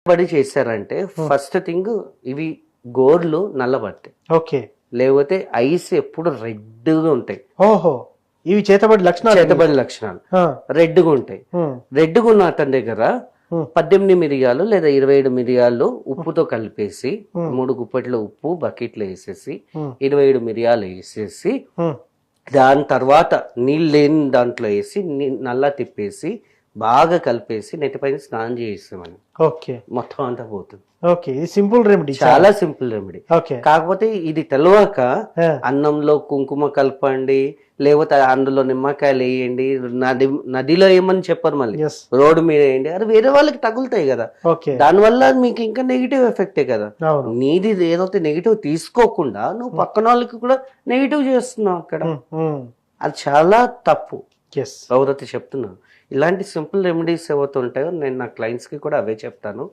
పడి చేశారంటే first thing ఇవి గోర్లు నల్లబడతాయి, ఓకే. లేకపోతే ఐస్ ఎప్పుడు రెడ్గా ఉంటాయి. ఓహో, ఇవి చేతబడి లక్షణాలు. చేతబడి లక్షణాలు ఆ, రెడ్గా ఉంటాయి. ఉమ్, రెడ్గా ఉన్న అతని దగ్గర 18 మిరియాలు లేదా 27 మిరియాలు ఉప్పుతో కలిపేసి 3 గుప్పెట్ల ఉప్పు బకెట్లో వేసేసి 27 మిరియాలు వేసేసి ఉమ్, దాని తర్వాత నీళ్ళు లేని దాంట్లో వేసి నల్లా తిప్పేసి బాగా కలిపేసి నెట్టిపైన స్నానం చేయిస్తామని ఓకే. మొత్తం అంతా పోతుంది. ఓకే, ఇది సింపుల్ రెమెడీ. చాలా సింపుల్ రెమెడీ. ఓకే. కాకపోతే ఇది తెలియక ఆ, అన్నంలో కుంకుమ కలపండి, లేకపోతే అందులో నిమ్మకాయలు వేయండి, నదిలో ఏమని చెప్పరు, మళ్ళీ yes, రోడ్డు మీద వేయండి, అది వేరే వాళ్ళకి తగులుతాయి కదా. ఓకే. దానివల్ల మీకు ఇంకా నెగిటివ్ ఎఫెక్టే కదా. అవును. నీది ఏదైతే నెగిటివ్ తీసుకోకుండా నువ్వు పక్కన వాళ్ళకి కూడా నెగిటివ్ చేస్తున్నావు అక్కడ. అది చాలా తప్పు. ఎస్. ఎవరైతే చెప్తున్నాను ఇలాంటి సింపుల్ రెమెడీస్ ఏవైతే ఉంటాయో నేను నా క్లయింట్స్ కి కూడా అవే చెప్తాను.